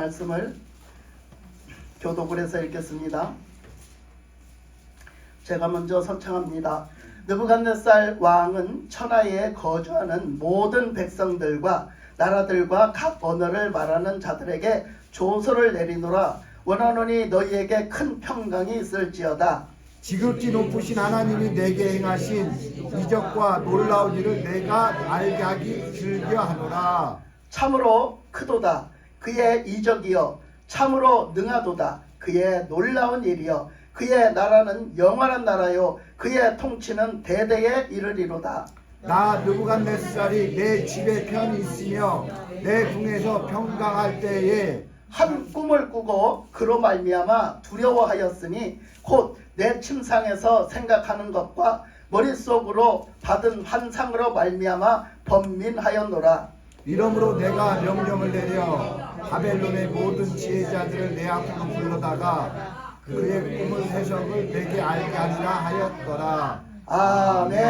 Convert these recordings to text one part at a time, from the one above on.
말씀을 교독을 해서 읽겠습니다. 제가 먼저 선창합니다. 느부갓네살 왕은 천하에 거주하는 모든 백성들과 나라들과 각 언어를 말하는 자들에게 조서를 내리노라. 원하노니 너희에게 큰 평강이 있을지어다. 지극히 높으신 하나님이 내게 행하신 이적과 놀라운 일을 내가 알게 하기 즐겨하노라. 참으로 크도다 그의 이적이여, 참으로 능하도다 그의 놀라운 일이여. 그의 나라는 영원한 나라요, 그의 통치는 대대에 이르리로다. 나 느부갓네살이 내 집에 편히 있으며 내 궁에서 평강할 때에 한 꿈을 꾸고 그로 말미암아 두려워하였으니 곧 내 침상에서 생각하는 것과 머릿속으로 받은 환상으로 말미암아 번민하였노라. 이러므로 내가 명령을 내려 바벨론의 모든 지혜자들을 내 앞으로 불러다가 그의 꿈을 해석을 내게 알게 하리라 하였더라. 아멘.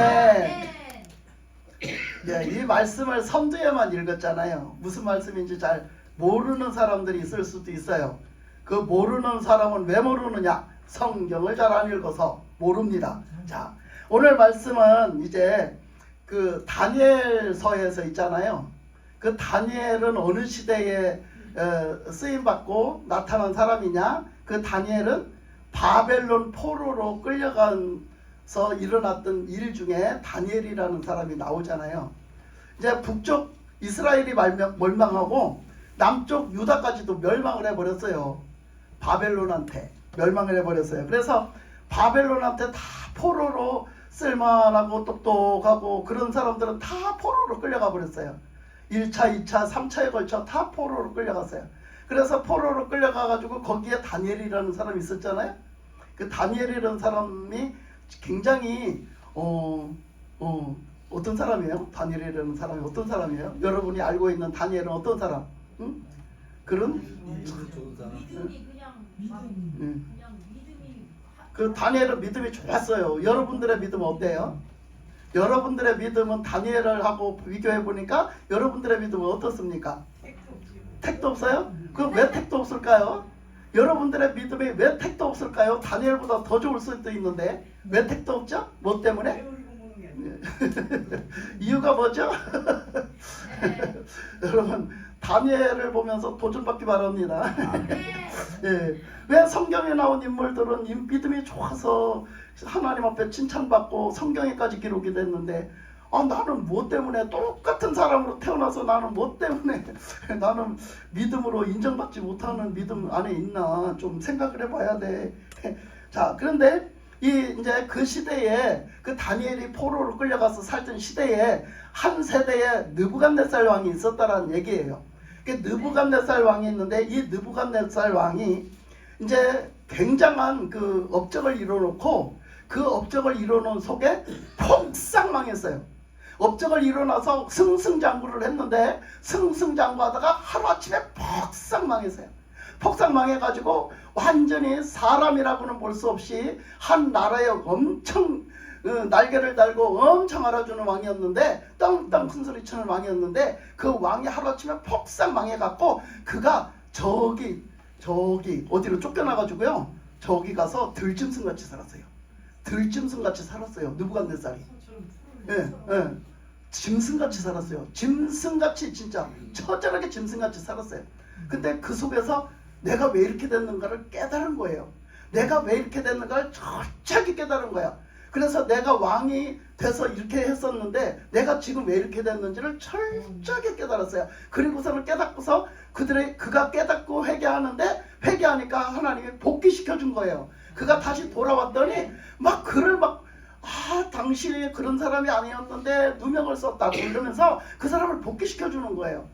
네, 이 말씀을 선두에만 읽었잖아요. 무슨 말씀인지 잘 모르는 사람들이 있을 수도 있어요. 그 모르는 사람은 왜 모르느냐? 성경을 잘 안 읽어서 모릅니다. 자, 오늘 말씀은 이제 그 다니엘서에서 있잖아요. 그 다니엘은 어느 시대에 쓰임받고 나타난 사람이냐? 그 다니엘은 바벨론 포로로 끌려가서 일어났던 일 중에 다니엘이라는 사람이 나오잖아요. 이제 북쪽 이스라엘이 멸망하고 남쪽 유다까지도 멸망을 해버렸어요. 바벨론한테 멸망을 해버렸어요. 그래서 바벨론한테 다 포로로 쓸만하고 똑똑하고 그런 사람들은 다 포로로 끌려가 버렸어요. 1차, 2차, 3차에 걸쳐 다 포로로 끌려갔어요. 그래서 포로로 끌려가가지고 거기에 다니엘이라는 사람이 있었잖아요. 그 다니엘이라는 사람이 굉장히 어떤 사람이에요? 다니엘이라는 사람이 어떤 사람이에요? 여러분이 알고 있는 다니엘은 어떤 사람? 응? 그런? 믿음이 그냥 믿음이 그 다니엘은 믿음이 좋았어요. 여러분들의 믿음은 어때요? 여러분들의 믿음은 다니엘을 하고 비교해 보니까 여러분들의 믿음은 어떻습니까? 택도 없어요? 그럼 왜 택도 없을까요? 여러분들의 믿음이 왜 택도 없을까요? 다니엘보다 더 좋을 수도 있는데 왜 택도 없죠? 뭐 때문에? 이유가 뭐죠? 여러분 다니엘을 보면서 도전받기 바랍니다. 예. 왜 성경에 나온 인물들은 믿음이 좋아서 하나님 앞에 칭찬받고 성경에까지 기록이 됐는데 나는 뭐 때문에 똑같은 사람으로 태어나서 나는 뭐 때문에 나는 믿음으로 인정받지 못하는 믿음 안에 있나 좀 생각을 해봐야 돼. 자, 그런데 이제 그 시대에 그 다니엘이 포로로 끌려가서 살던 시대에 한 세대에 느부갓네살 왕이 있었다라는 얘기예요. 그 느부갓네살 왕이 있는데 이 느부갓네살 왕이 이제 굉장한 그 업적을 이뤄놓고 그 업적을 이뤄놓은 속에 폭삭 망했어요. 업적을 이뤄놔서 승승장구를 했는데 승승장구하다가 하루아침에 폭삭 망했어요. 폭삭 망해가지고 완전히 사람이라고는 볼 수 없이 한 나라에 엄청 날개를 달고 엄청 알아주는 왕이었는데 땅땅 큰소리 치는 왕이었는데 그 왕이 하루아침에 폭삭 망해갖고 그가 저기 어디로 쫓겨나가지고요 저기 가서 들짐승같이 살았어요. 들짐승같이 살았어요. 느부갓네살이. 예. 짐승같이 살았어요. 짐승같이 진짜 처절하게 짐승같이 살았어요. 근데 그 속에서 내가 왜 이렇게 됐는가를 깨달은 거예요. 내가 왜 이렇게 됐는가를 철저하게 깨달은 거야. 그래서 내가 왕이 돼서 이렇게 했었는데 내가 지금 왜 이렇게 됐는지를 철저하게 깨달았어요. 그리고서는 깨닫고서 그가 깨닫고 회개하는데 회개하니까 하나님이 복귀시켜 준 거예요. 그가 다시 돌아왔더니 막 그를 당신이 그런 사람이 아니었는데 누명을 썼다고 이러면서 그 사람을 복귀시켜 주는 거예요.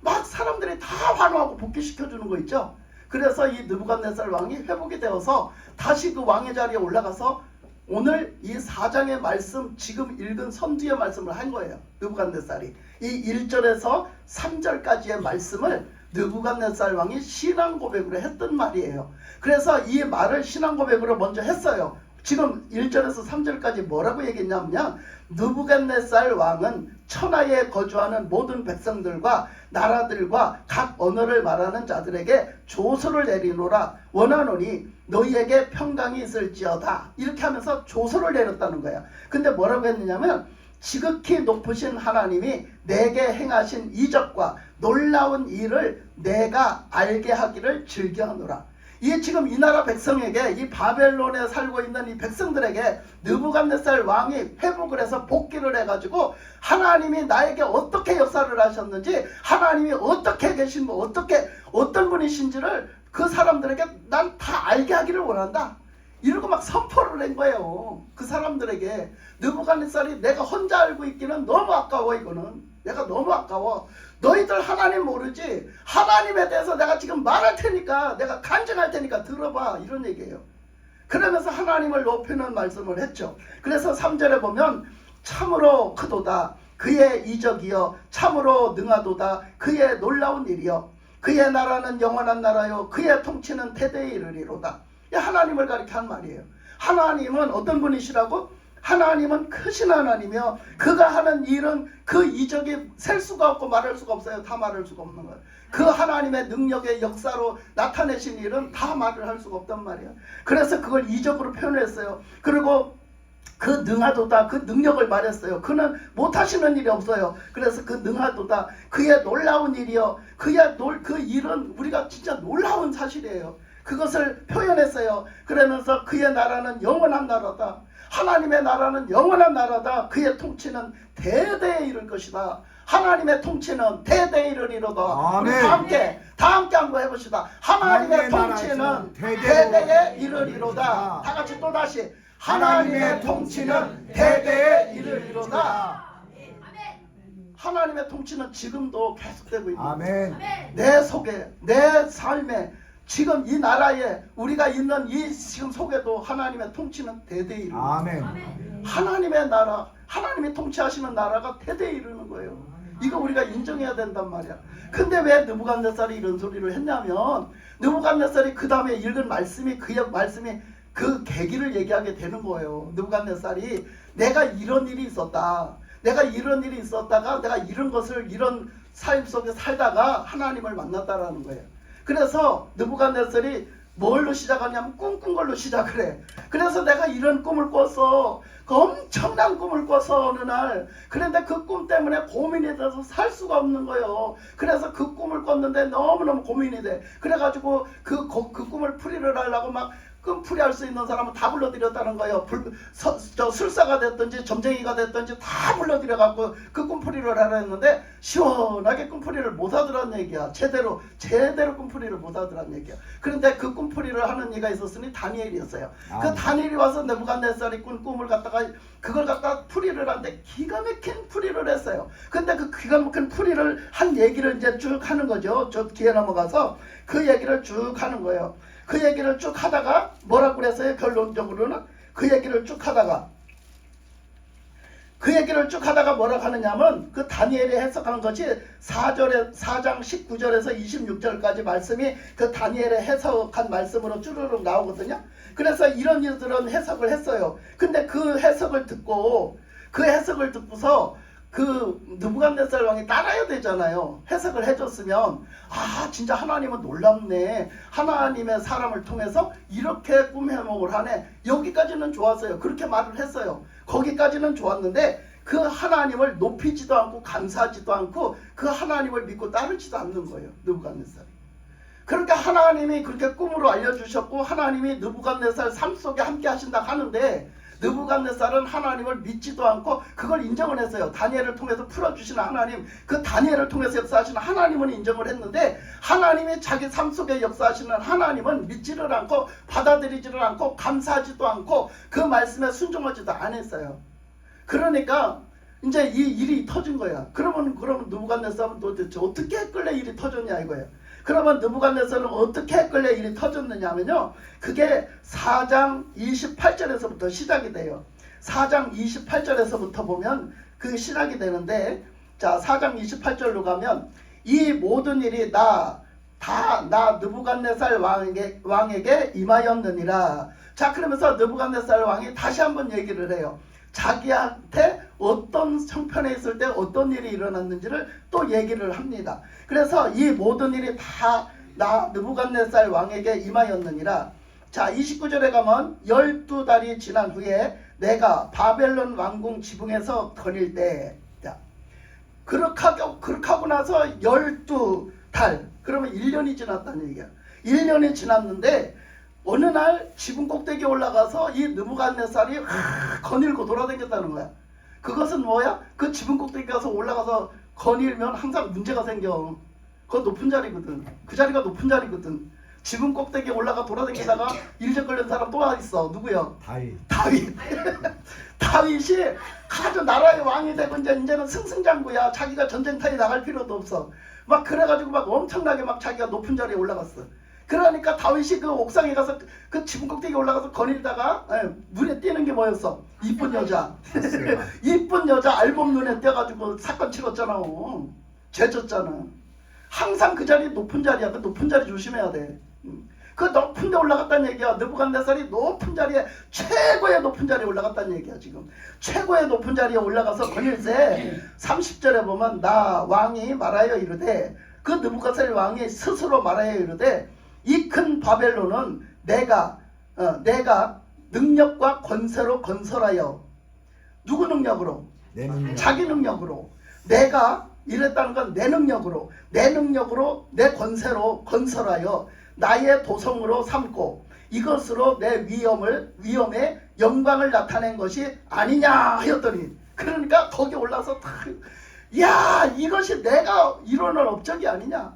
막 사람들이 다 환호하고 복귀시켜 주는 거 있죠. 그래서 이 느부갓네살 왕이 회복이 되어서 다시 그 왕의 자리에 올라가서 오늘 이 4장의 말씀 지금 읽은 선두의 말씀을 한 거예요. 느부갓네살이 이 1절에서 3절까지의 말씀을 느부갓네살 왕이 신앙 고백으로 했던 말이에요. 그래서 이 말을 신앙 고백으로 먼저 했어요. 지금 1절에서 3절까지 뭐라고 얘기했냐면 느부갓네살 왕은 천하에 거주하는 모든 백성들과 나라들과 각 언어를 말하는 자들에게 조서를 내리노라 원하노니 너희에게 평강이 있을지어다. 이렇게 하면서 조서를 내렸다는 거야. 근데 뭐라고 했느냐면 지극히 높으신 하나님이 내게 행하신 이적과 놀라운 일을 내가 알게 하기를 즐겨하노라. 이 지금 이 나라 백성에게, 이 바벨론에 살고 있는 이 백성들에게 느부갓네살 왕이 회복을 해서 복귀를 해가지고 하나님이 나에게 어떻게 역사를 하셨는지, 하나님이 어떻게 계신 분, 어떤 분이신지를 그 사람들에게 난 다 알게 하기를 원한다. 이러고 막 선포를 한 거예요. 그 사람들에게. 느부갓네살이 내가 혼자 알고 있기는 너무 아까워. 이거는 내가 너무 아까워. 너희들 하나님 모르지? 하나님에 대해서 내가 지금 말할 테니까, 내가 간증할 테니까 들어봐. 이런 얘기예요. 그러면서 하나님을 높이는 말씀을 했죠. 그래서 3절에 보면 참으로 크도다 그의 이적이여, 참으로 능하도다 그의 놀라운 일이여, 그의 나라는 영원한 나라요 그의 통치는 대대에 이르리로다. 하나님을 가리켜 한 말이에요. 하나님은 어떤 분이시라고? 하나님은 크신 하나님이며 그가 하는 일은 그 이적이 셀 수가 없고 말할 수가 없어요. 다 말할 수가 없는 거예요. 그 하나님의 능력의 역사로 나타내신 일은 다 말을 할 수가 없단 말이에요. 그래서 그걸 이적으로 표현했어요. 그리고 그 능하도다 그 능력을 말했어요. 그는 못하시는 일이 없어요. 그래서 그 능하도다 그의 놀라운 일이요, 그 일은 우리가 진짜 놀라운 사실이에요. 그것을 표현했어요. 그러면서 그의 나라는 영원한 나라다. 하나님의 나라는 영원한 나라다. 그의 통치는 대대에 이를 것이다. 하나님의 통치는 대대에 이르리로다. 우리 다 함께 한번 해봅시다. 하나님의 통치는 대대에 이르리로다. 다 같이 또 다시 하나님의 통치는 대대에 이르리로다. 하나님의 통치는 지금도 계속되고 있는 아멘. 내 속에, 내 삶에, 지금 이 나라에 우리가 있는 이 지금 속에도 하나님의 통치는 대대에 이르는 거예요. 아멘. 하나님의 나라, 하나님이 통치하시는 나라가 대대에 이르는 거예요. 이거 우리가 인정해야 된단 말이야. 근데 왜 느부갓네살이 이런 소리를 했냐면 느부갓네살이 그 다음에 읽은 말씀이 그 계기를 얘기하게 되는 거예요. 느부갓네살이 내가 이런 일이 있었다. 내가 이런 일이 있었다가 내가 이런 삶 속에 살다가 하나님을 만났다라는 거예요. 그래서 느부갓네살이 뭘로 시작하냐면 꿈꾼 걸로 시작을 해. 그래서 내가 이런 꿈을 꿨어. 그 엄청난 꿈을 꿔서 어느 날, 그런데 그 꿈 때문에 고민이 돼서 살 수가 없는 거예요. 그래서 그 꿈을 꿨는데 너무너무 고민이 돼. 그래가지고 그 꿈을 풀이를 하려고 막 꿈풀이 할 수 있는 사람은 다 불러들였다는 거예요. 술사가 됐든지 점쟁이가 됐든지 다 불러들여갖고 그 꿈풀이를 하라 했는데 시원하게 꿈풀이를 못 하더란 얘기야. 제대로 꿈풀이를 못 하더란 얘기야. 그런데 그 꿈풀이를 하는 이가 있었으니 다니엘이었어요. 그 다니엘이 와서 느부갓네살이 꾼 꿈을 그걸 갖다가 풀이를 하는데 기가 막힌 풀이를 했어요. 근데 그 기가 막힌 풀이를 한 얘기를 이제 쭉 하는 거죠. 저 뒤에 넘어가서 그 얘기를 쭉 하는 거예요. 그 얘기를 쭉 하다가 뭐라고 그랬어요? 결론적으로는 그 얘기를 쭉 하다가 뭐라고 하느냐면 그 다니엘이 해석한 것이 4장 19절에서 26절까지 말씀이 그 다니엘의 해석한 말씀으로 쭈르륵 나오거든요. 그래서 이런 일들은 해석을 했어요. 근데 그 해석을 듣고서 그 느부갓네살 왕이 따라야 되잖아요. 해석을 해줬으면 진짜 하나님은 놀랍네. 하나님의 사람을 통해서 이렇게 꿈 해몽을 하네. 여기까지는 좋았어요. 그렇게 말을 했어요. 거기까지는 좋았는데 그 하나님을 높이지도 않고 감사하지도 않고 그 하나님을 믿고 따르지도 않는 거예요. 느부갓네살이. 그러니까 하나님이 그렇게 꿈으로 알려주셨고 하나님이 느부갓네살 삶 속에 함께 하신다 하는데 느부갓네살은 하나님을 믿지도 않고 그걸 인정을 했어요. 다니엘을 통해서 풀어주시는 하나님, 그 다니엘을 통해서 역사하시는 하나님은 인정을 했는데 하나님이 자기 삶 속에 역사하시는 하나님은 믿지를 않고 받아들이지를 않고 감사하지도 않고 그 말씀에 순종하지도 않았어요. 그러니까 이제 이 일이 터진 거야. 그러면 느부갓네살은 도대체 어떻게 했길래 일이 터졌냐 이거예요. 그러면 느부갓네살은 어떻게 했길래 일이 터졌느냐면요. 그게 4장 28절에서부터 시작이 돼요. 4장 28절에서부터 보면 그 시작이 되는데 자 4장 28절로 가면 이 모든 일이 나 다 나 느부갓네살 왕에게 임하였느니라. 자, 그러면서 느부갓네살 왕이 다시 한번 얘기를 해요. 자기한테 어떤 형편에 있을 때 어떤 일이 일어났는지를 또 얘기를 합니다. 그래서 이 모든 일이 다 나 느부갓네살 왕에게 임하였느니라. 자, 29절에 가면 12달이 지난 후에 내가 바벨론 왕궁 지붕에서 거닐 때, 자, 그렇게 하고 나서 12달, 그러면 1년이 지났다는 얘기야. 1년이 지났는데 어느 날 지붕 꼭대기에 올라가서 이 느부갓네살이 거닐고 돌아다녔다는 거야. 그것은 뭐야? 그 지붕 꼭대기 가서 올라가서 거닐면 항상 문제가 생겨. 그거 높은 자리거든. 그 자리가 높은 자리거든. 지붕 꼭대기에 올라가 돌아다니다가 일적 걸린 사람 또 있어. 누구야? 다윗. 다윗이 아주 나라의 왕이 되고 이제는 승승장구야. 자기가 전쟁터에 나갈 필요도 없어. 막 그래가지고 막 엄청나게 막 자기가 높은 자리에 올라갔어. 그러니까 다윗이 그 옥상에 가서 그 지붕 꼭대기에 올라가서 거닐다가 눈에 띄는 게 뭐였어? 이쁜 여자. 이쁜 여자 알몸 눈에 띄어가지고 사건 치렀잖아. 죄졌잖아. 항상 그 자리 높은 자리야. 그 높은 자리 조심해야 돼. 그 높은 데 올라갔다는 얘기야. 느부갓네살이 높은 자리에, 최고의 높은 자리에 올라갔다는 얘기야. 지금 최고의 높은 자리에 올라가서 거닐세 30절에 보면 나 왕이 말하여 이르되, 그 느부갓네살 왕이 스스로 말하여 이르되, 이 큰 바벨론은 내가 능력과 권세로 건설하여, 누구 능력으로? 내 능력. 자기 능력으로. 내가 이랬다는 건 내 능력으로, 내 권세로 건설하여 나의 도성으로 삼고 이것으로 내 위엄의 영광을 나타낸 것이 아니냐 하였더니, 그러니까 거기 올라서 야, 이것이 내가 이뤄낼 업적이 아니냐.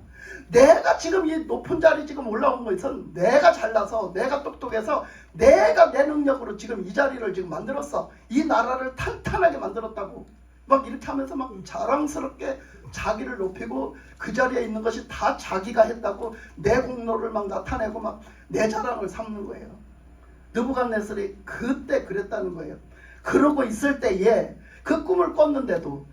내가 지금 이 높은 자리 지금 올라온 것은 내가 잘나서, 내가 똑똑해서, 내가 내 능력으로 지금 이 자리를 지금 만들었어. 이 나라를 탄탄하게 만들었다고. 막 이렇게 하면서 막 자랑스럽게 자기를 높이고, 그 자리에 있는 것이 다 자기가 했다고 내 공로를 막 나타내고 막 내 자랑을 삼는 거예요. 느부갓네살이 그때 그랬다는 거예요. 그러고 있을 때에 그 꿈을 꿨는데도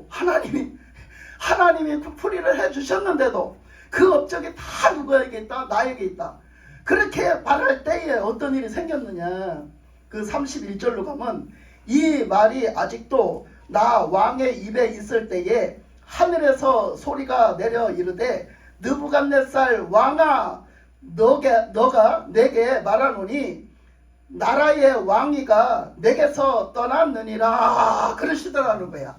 하나님이 풀이를 해주셨는데도 그 업적이 다 누구에게 있다? 나에게 있다. 그렇게 말할 때에 어떤 일이 생겼느냐. 그 31절로 가면 이 말이 아직도 나 왕의 입에 있을 때에 하늘에서 소리가 내려 이르되, 느부갓네살 왕아, 너가 내게 말하노니 나라의 왕위가 내게서 떠났느니라 그러시더라는 거야.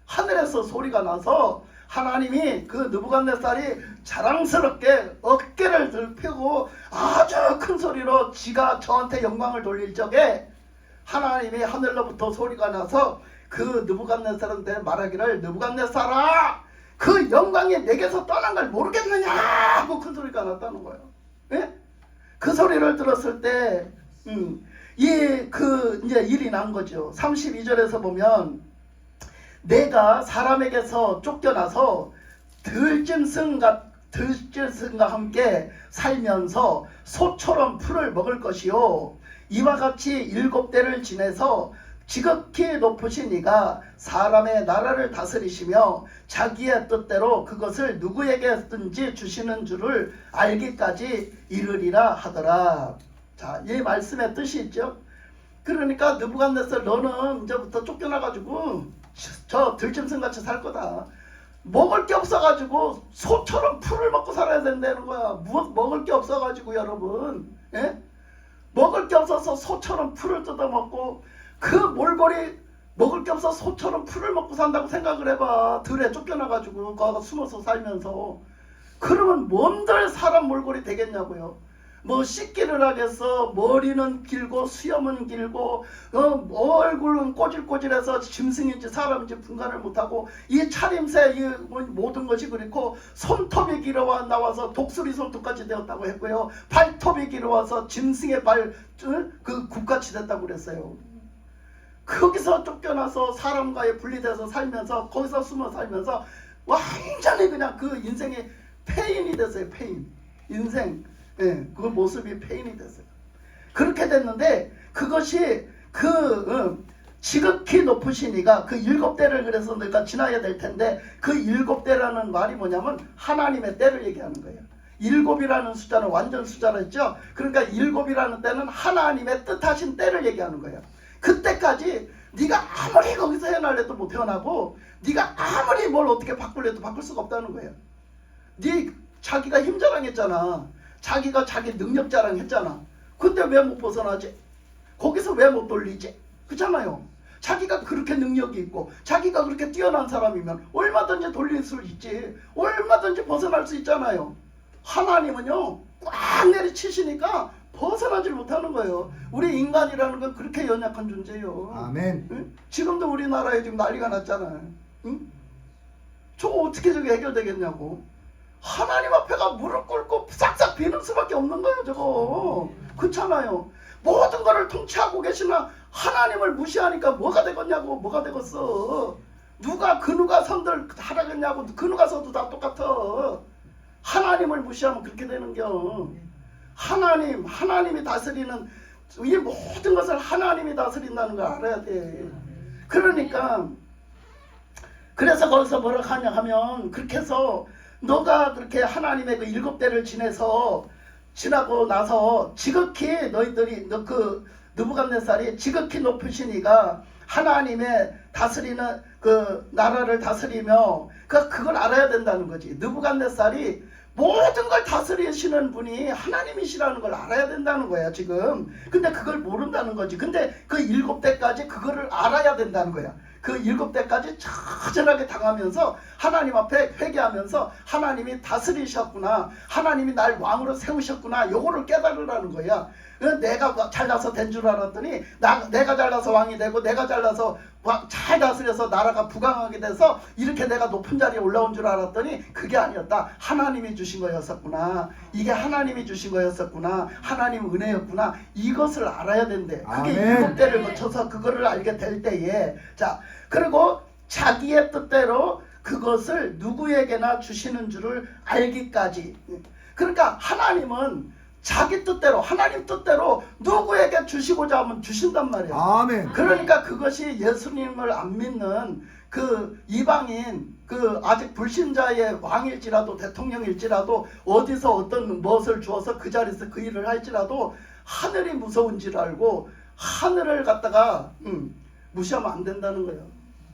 하늘에서 소리가 나서 하나님이 그 느부갓네살이 자랑스럽게 어깨를 들펴고 아주 큰 소리로 지가 저한테 영광을 돌릴 적에 하나님이 하늘로부터 소리가 나서 그 느부갓네살한테 말하기를, 느부갓네살아, 그 영광이 내게서 떠난 걸 모르겠느냐 하고 큰 소리가 났다는 거예요. 예? 그 소리를 들었을 때 이제 일이 난 거죠. 32절에서 보면 내가 사람에게서 쫓겨나서 들짐승과 함께 살면서 소처럼 풀을 먹을 것이요, 이와 같이 7대를 지내서 지극히 높으신 이가 사람의 나라를 다스리시며 자기의 뜻대로 그것을 누구에게든지 주시는 줄을 알기까지 이르리라 하더라. 자, 이 말씀의 뜻이 있죠. 그러니까 느부갓네살, 너는 이제부터 쫓겨나가지고 저 들짐승같이 살 거다. 먹을 게 없어가지고 소처럼 풀을 먹고 살아야 된다는 거야. 먹을 게 없어가지고 여러분, 예? 먹을 게 없어서 소처럼 풀을 뜯어먹고, 그 몰골이 먹을 게 없어 소처럼 풀을 먹고 산다고 생각을 해봐. 들에 쫓겨나가지고 거기서 숨어서 살면서. 그러면 뭔들 사람 몰골이 되겠냐고요. 뭐 씻기를 하겠어. 머리는 길고 수염은 길고 얼굴은 꼬질꼬질해서 짐승인지 사람인지 분간을 못하고, 이 차림새 이 모든 것이 그렇고, 손톱이 길어 나와서 독수리 손톱까지 되었다고 했고요, 발톱이 길어 와서 짐승의 그 굽같이 됐다고 그랬어요. 거기서 쫓겨나서 사람과의 분리돼서 살면서, 거기서 숨어 살면서 완전히 그냥 그 인생이 폐인이 됐어요. 폐인. 인생, 예, 그 모습이 폐인이 됐어요. 그렇게 됐는데 그것이 지극히 높으신 이가 그 7대를 그래서 내가 지나야 될 텐데 그 7대라는 말이 뭐냐면 하나님의 때를 얘기하는 거예요. 7이라는 숫자는 완전 숫자라 했죠. 그러니까 7이라는 때는 하나님의 뜻하신 때를 얘기하는 거예요. 그때까지 네가 아무리 거기서 헤어나려도 못 헤어나고 네가 아무리 뭘 어떻게 바꾸려도 바꿀 수가 없다는 거예요. 네 자기가 힘 자랑했잖아. 자기가 자기 능력 자랑했잖아. 근데 왜 못 벗어나지? 거기서 왜 못 돌리지? 그렇잖아요. 자기가 그렇게 능력이 있고 자기가 그렇게 뛰어난 사람이면 얼마든지 돌릴 수 있지. 얼마든지 벗어날 수 있잖아요. 하나님은요 꽉 내리치시니까 벗어나질 못하는 거예요. 우리 인간이라는 건 그렇게 연약한 존재예요. 아멘. 응? 지금도 우리나라에 지금 난리가 났잖아요. 응? 저거 어떻게 저게 해결되겠냐고. 하나님 앞에가 무릎 꿇고 싹싹 비는 수밖에 없는 거예요. 저거 그렇잖아요. 모든 것을 통치하고 계시나 하나님을 무시하니까 뭐가 되겠냐고. 뭐가 되겠어. 누가 그 누가 선들 하라겠냐고. 그 누가 서도 다 똑같아. 하나님을 무시하면 그렇게 되는겨. 하나님이 다스리는 이 모든 것을 하나님이 다스린다는 걸 알아야 돼. 그러니까 그래서 거기서 뭐라고 하냐 하면 그렇게 해서 너가 그렇게 하나님의 그 7대를 지나고 나서 지극히 너희들이 그 느부갓네살이 지극히 높으신 이가 하나님의 다스리는 그 나라를 다스리며 그걸 알아야 된다는 거지. 느부갓네살이 모든 걸 다스리시는 분이 하나님이시라는 걸 알아야 된다는 거야 지금. 근데 그걸 모른다는 거지. 근데 그 7대까지 그거를 알아야 된다는 거야. 그 7대까지 처절하게 당하면서 하나님 앞에 회개하면서 하나님이 다스리셨구나, 하나님이 날 왕으로 세우셨구나, 요거를 깨달으라는 거야. 내가 잘나서 된 줄 알았더니 내가 잘나서 왕이 되고 내가 잘나서 잘 다스려서 나라가 부강하게 돼서 이렇게 내가 높은 자리에 올라온 줄 알았더니 그게 아니었다. 하나님이 주신 거였었구나. 이게 하나님이 주신 거였었구나. 하나님 은혜였구나. 이것을 알아야 된대. 그게 아멘. 7대를 거쳐서 그거를 알게 될 때에 자 그리고 자기의 뜻대로 그것을 누구에게나 주시는 줄을 알기까지. 그러니까 하나님은 자기 뜻대로 하나님 뜻대로 누구에게 주시고자 하면 주신단 말이에요. 아멘. 그러니까 그것이 예수님을 안 믿는 그 이방인 그 아직 불신자의 왕일지라도 대통령일지라도 어디서 어떤 무엇을 주어서 그 자리에서 그 일을 할지라도 하늘이 무서운 줄 알고 하늘을 갖다가 무시하면 안 된다는 거예요.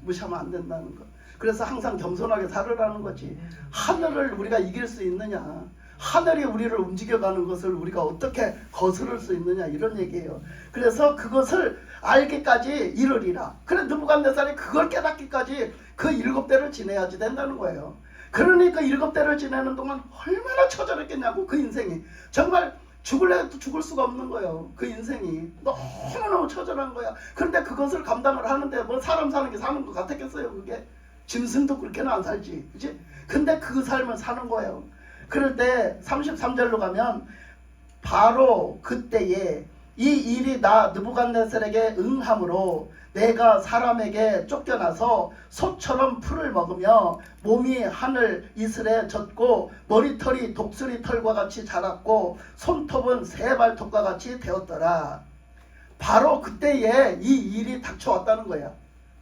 무시하면 안 된다는 거. 그래서 항상 겸손하게 살으라는 거지. 하늘을 우리가 이길 수 있느냐, 하늘이 우리를 움직여가는 것을 우리가 어떻게 거스를 수 있느냐 이런 얘기예요. 그래서 그것을 알기까지 이르리라. 그래 느부갓네살이 그걸 깨닫기까지 그 7대를 지내야지 된다는 거예요. 그러니 그 7대를 지내는 동안 얼마나 처절했겠냐고. 그 인생이 정말 죽을래 해도 죽을 수가 없는 거예요. 그 인생이 너무너무 처절한 거야. 그런데 그것을 감당을 하는데 뭐 사람 사는 게 사는 것 같았겠어요. 그게 짐승도 그렇게는 안 살지, 그치? 근데 그 삶을 사는 거예요. 그럴 때 33절로 가면 바로 그때에 이 일이 나 느부갓네살에게 응함으로 내가 사람에게 쫓겨나서 소처럼 풀을 먹으며 몸이 하늘 이슬에 젖고 머리털이 독수리 털과 같이 자랐고 손톱은 새 발톱과 같이 되었더라. 바로 그때에 이 일이 닥쳐왔다는 거야.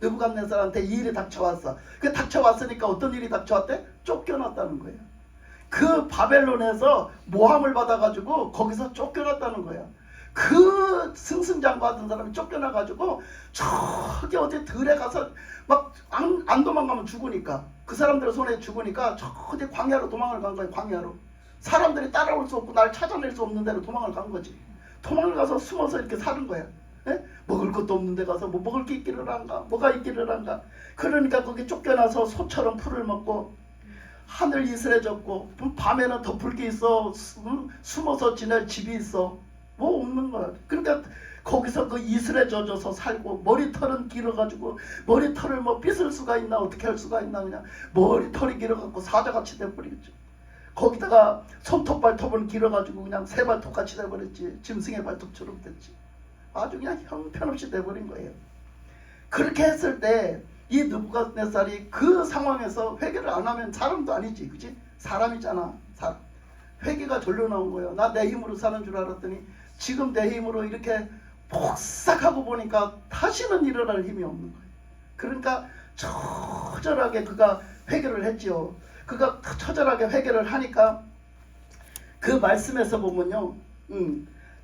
느부갓네살한테 이 일이 닥쳐왔어. 그 닥쳐왔으니까 어떤 일이 닥쳐왔대? 쫓겨났다는 거예요. 그 바벨론에서 모함을 받아가지고 거기서 쫓겨났다는 거야. 그 승승장구하던 사람이 쫓겨나가지고 저기 어디 들에 가서 막 안 도망가면 죽으니까, 그 사람들 손에 죽으니까 저기 광야로 도망을 간 거야. 광야로. 사람들이 따라올 수 없고 날 찾아낼 수 없는 데로 도망을 간 거지. 도망을 가서 숨어서 이렇게 사는 거야. 에? 먹을 것도 없는 데 가서 뭐 먹을 게 있기를 한가, 뭐가 있기를 한가. 그러니까 거기 쫓겨나서 소처럼 풀을 먹고 하늘 이슬에 젖고 밤에는 덮을 게 있어. 숨어서 지낼 집이 있어. 뭐 없는 거야. 그러니까 거기서 그 이슬에 젖어서 살고, 머리털은 길어가지고 머리털을 뭐 빗을 수가 있나, 어떻게 할 수가 있나, 그냥 머리털이 길어갖고 사자같이 돼버리겠지. 거기다가 손톱 발톱은 길어가지고 그냥 새 발톱같이 돼버렸지. 짐승의 발톱처럼 됐지. 아주 그냥 형편없이 돼버린 거예요. 그렇게 했을 때 이 느부갓네살이 그 상황에서 회개를 안 하면 사람도 아니지, 그치? 사람이잖아. 사람. 회개가 절로 나온 거예요. 나 내 힘으로 사는 줄 알았더니 지금 내 힘으로 이렇게 폭삭하고 보니까 다시는 일어날 힘이 없는 거예요. 그러니까 처절하게 그가 회개를 했지요. 그가 처절하게 회개를 하니까 그 말씀에서 보면요,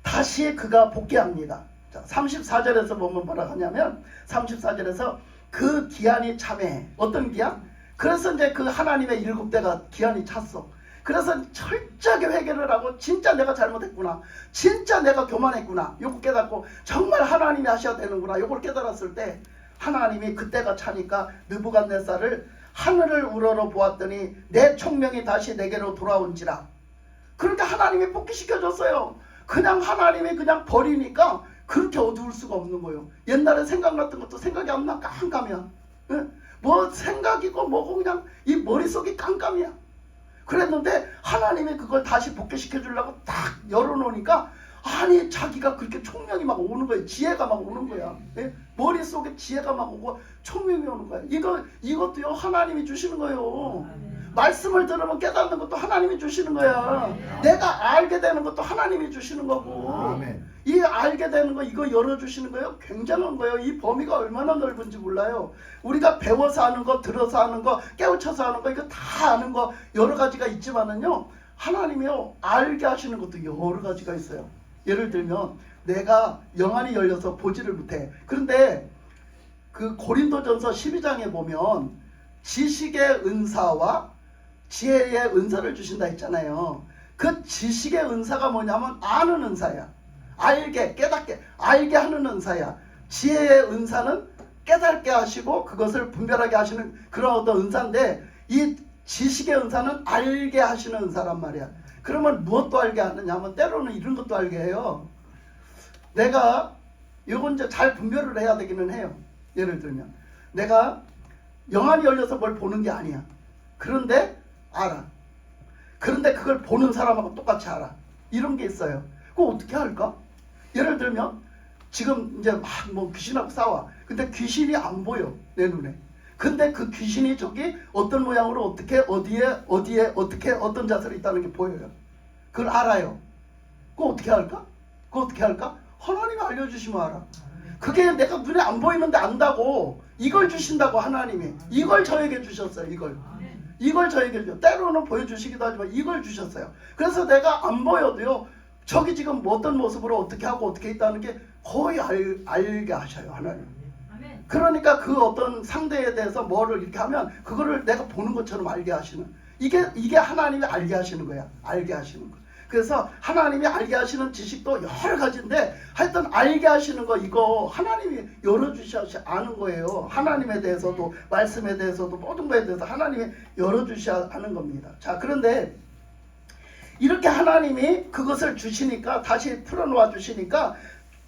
다시 그가 복귀합니다. 자, 34절에서 보면 뭐라 하냐면 34절에서 그 기한이 참해. 어떤 기한? 그래서 이제 그 하나님의 7대가 기한이 찼어. 그래서 철저하게 회개를 하고 진짜 내가 잘못했구나, 진짜 내가 교만했구나, 요거 깨닫고 정말 하나님이 하셔야 되는구나, 요걸 깨달았을 때 하나님이 그때가 차니까 느부갓네살을 하늘을 우러러 보았더니 내 총명이 다시 내게로 돌아온지라. 그러니까 하나님이 복귀시켜줬어요. 그냥 하나님이 그냥 버리니까 그렇게 어두울 수가 없는 거예요. 옛날에 생각났던 것도 생각이 안 나. 깜깜이야. 뭐 생각이고 뭐고 그냥 이 머릿속이 깜깜이야. 그랬는데 하나님이 그걸 다시 복귀시켜 주려고 딱 열어놓으니까 아니 자기가 그렇게 총명이 막 오는 거예요. 지혜가 막 오는 거야. 머릿속에 지혜가 막 오고 총명이 오는 거야. 이것도요 하나님이 주시는 거예요. 말씀을 들으면 깨닫는 것도 하나님이 주시는 거야. 내가 알게 되는 것도 하나님이 주시는 거고. 아멘. 이 알게 되는 거 이거 열어주시는 거예요. 굉장한 거예요. 이 범위가 얼마나 넓은지 몰라요. 우리가 배워서 하는 거, 들어서 하는 거, 깨우쳐서 하는 거, 이거 다 아는 거 여러 가지가 있지만은요, 하나님이요 알게 하시는 것도 여러 가지가 있어요. 예를 들면 내가 영안이 열려서 보지를 못해. 그런데 그 고린도전서 12장에 보면 지식의 은사와 지혜의 은사를 주신다 했잖아요. 그 지식의 은사가 뭐냐면 아는 은사야. 알게, 깨닫게, 알게 하는 은사야. 지혜의 은사는 깨닫게 하시고 그것을 분별하게 하시는 그런 어떤 은사인데, 이 지식의 은사는 알게 하시는 은사란 말이야. 그러면 무엇도 알게 하느냐 하면 때로는 이런 것도 알게 해요. 내가 이건 이제 잘 분별을 해야 되기는 해요. 예를 들면 내가 영안이 열려서 뭘 보는 게 아니야. 그런데 알아. 그런데 그걸 보는 사람하고 똑같이 알아. 이런 게 있어요. 그거 어떻게 할까? 예를 들면 지금 이제 막 뭐 귀신하고 싸워. 근데 귀신이 안 보여 내 눈에. 근데 그 귀신이 저기 어떤 모양으로 어떻게 어디에 어떻게 어떤 자세로 있다는 게 보여요. 그걸 알아요. 그거 어떻게 할까? 그거 어떻게 할까? 하나님이 알려주시면 알아. 그게 내가 눈에 안 보이는데 안다고. 이걸 주신다고. 하나님이 이걸 저에게 주셨어요. 이걸 저에게 주셨어요. 때로는 보여주시기도 하지만 이걸 주셨어요. 그래서 내가 안 보여도요, 저기 지금 뭐 어떤 모습으로 어떻게 하고 어떻게 있다는 게 거의 알게 하셔요. 하나님. 그러니까 그 어떤 상대에 대해서 뭐를 이렇게 하면 그거를 내가 보는 것처럼 알게 하시는, 이게 하나님이 알게 하시는 거야. 알게 하시는 거. 그래서 하나님이 알게 하시는 지식도 여러 가지인데 하여튼 알게 하시는 거 이거 하나님이 열어주셔야 아는 거예요. 하나님에 대해서도 말씀에 대해서도 모든 거에 대해서 하나님이 열어주셔야 하는 겁니다. 자, 그런데 이렇게 하나님이 그것을 주시니까, 다시 풀어놓아 주시니까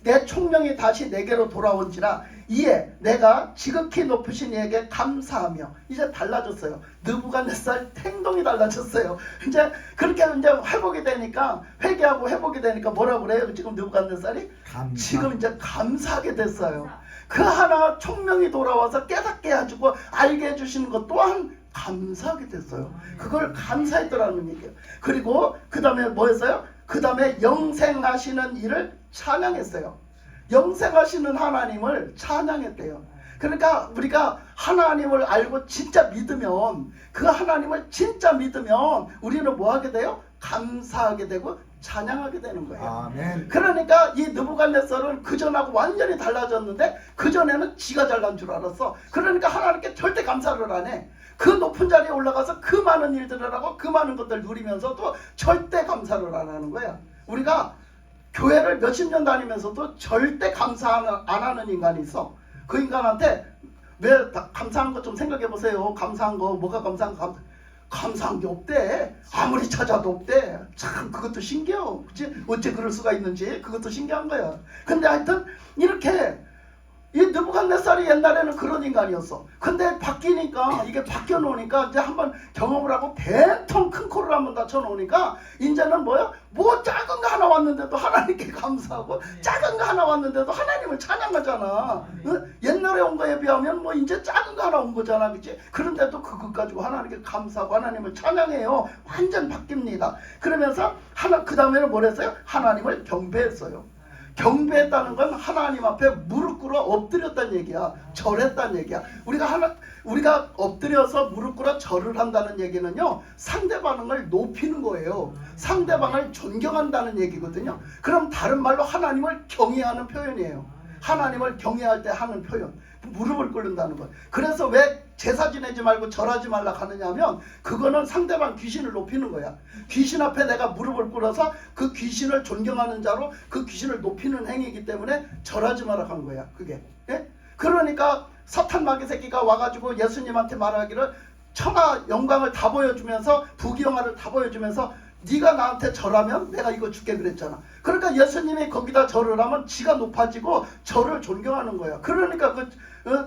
내 총명이 다시 내게로 돌아온지라 이에 내가 지극히 높으신 이에게 감사하며. 이제 달라졌어요. 느부갓네살 행동이 달라졌어요. 이제 그렇게 이제 회복이 되니까, 회개하고 회복이 되니까 뭐라고 그래요? 지금 느부갓네살이 지금 이제 감사하게 됐어요. 그 하나 총명이 돌아와서 깨닫게 해주고 알게 해주시는 것 또한 감사하게 됐어요. 그걸 감사했더라는 얘기예요. 그리고 그 다음에 뭐 했어요? 그 다음에 영생하시는 이를 찬양했어요. 영생하시는 하나님을 찬양했대요. 그러니까 우리가 하나님을 알고 진짜 믿으면, 그 하나님을 진짜 믿으면 우리는 뭐 하게 돼요? 감사하게 되고 찬양하게 되는 거예요. 아멘. 그러니까 이 느부갓네살은 그전하고 완전히 달라졌는데, 그전에는 지가 잘난 줄 알았어. 그러니까 하나님께 절대 감사를 안 해. 그 높은 자리에 올라가서 그 많은 일들을 하고 그 많은 것들을 누리면서도 절대 감사를 안 하는 거야. 우리가 교회를 몇십 년 다니면서도 절대 감사 안 하는 인간이 있어. 그 인간한테 왜 감사한 거 좀 생각해 보세요. 감사한 거 뭐가 감사한 거? 감사한 게 없대. 아무리 찾아도 없대. 참 그것도 신기해요. 그치? 어째 그럴 수가 있는지 그것도 신기한 거야. 근데 하여튼 이렇게 이 느부갓네살이 옛날에는 그런 인간이었어. 근데 바뀌니까, 이게 바뀌어 놓으니까 이제 한번 경험을 하고 대통 큰 코를 한번 다쳐 놓으니까 이제는 뭐야? 뭐 작은 거 하나 왔는데도 하나님께 감사하고, 작은 거 하나 왔는데도 하나님을 찬양하잖아. 응? 옛날에 온 거에 비하면 뭐 이제 작은 거 하나 온 거잖아. 그치? 그런데도 그것 가지고 하나님께 감사하고 하나님을 찬양해요. 완전 바뀝니다. 그러면서 그 다음에는 뭘 했어요? 하나님을 경배했어요. 경배했다는 건 하나님 앞에 무릎 꿇어 엎드렸다는 얘기야. 절했다는 얘기야. 우리가 엎드려서 무릎 꿇어 절을 한다는 얘기는요, 상대방을 높이는 거예요. 상대방을 존경한다는 얘기거든요. 그럼 다른 말로 하나님을 경외하는 표현이에요. 하나님을 경외할 때 하는 표현, 무릎을 꿇는다는 것. 그래서 왜 제사 지내지 말고 절하지 말라 하느냐면, 그거는 상대방 귀신을 높이는 거야. 귀신 앞에 내가 무릎을 꿇어서 그 귀신을 존경하는 자로 그 귀신을 높이는 행위이기 때문에 절하지 말라 한 거야. 그게. 예? 그러니까 사탄 마귀 새끼가 와가지고 예수님한테 말하기를, 천하 영광을 다 보여주면서, 부귀영화를 다 보여주면서 네가 나한테 절하면 내가 이거 줄게 그랬잖아. 그러니까 예수님이 거기다 절을 하면 지가 높아지고 저를 존경하는 거야. 그러니까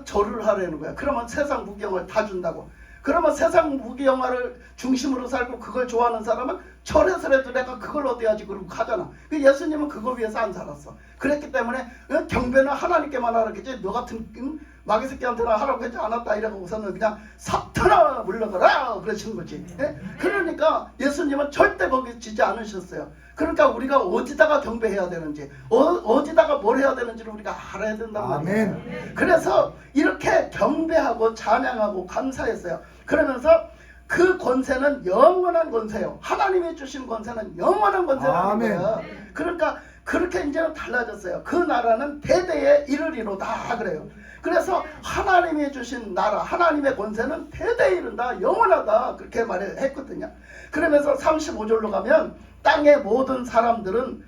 절을 하라는 거야. 그러면 세상 부귀영화를 다 준다고. 그러면 세상 부귀영화를 중심으로 살고 그걸 좋아하는 사람은 절해서라도 내가 그걸 얻어야지 그러고 가잖아. 예수님은 그거 위해서 안 살았어. 그랬기 때문에 경배는 하나님께만 하라겠지, 너 같은 마귀 새끼한테는 하라고 하지 않았다 이라고 우선은 그냥 사탄아 물러가라 그러시는 거지. 예? 그러니까 예수님은 절대 거기 지지 않으셨어요. 그러니까 우리가 어디다가 경배해야 되는지, 어디다가 뭘 해야 되는지를 우리가 알아야 된단 말이에요. 아멘. 그래서 이렇게 경배하고 찬양하고 감사했어요. 그러면서 그 권세는 영원한 권세요. 하나님이 주신 권세는 영원한 권세라는 거예요. 그러니까 그렇게 이제는 달라졌어요. 그 나라는 대대에 이르리로다 그래요. 그래서 하나님이 주신 나라, 하나님의 권세는 대대에 이른다, 영원하다, 그렇게 말했거든요. 그러면서 35절로 가면, 땅의 모든 사람들은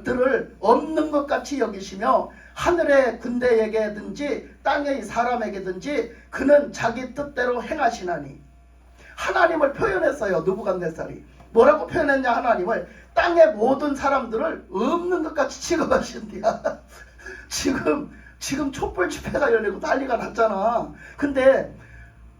들을 없는 것 같이 여기시며 하늘의 군대에게든지 땅의 사람에게든지 그는 자기 뜻대로 행하시나니. 하나님을 표현했어요. 느부갓네살이 뭐라고 표현했냐? 하나님을 땅의 모든 사람들을 없는 것 같이 취급하신대야. 지금 촛불 집회가 열리고 난리가 났잖아. 근데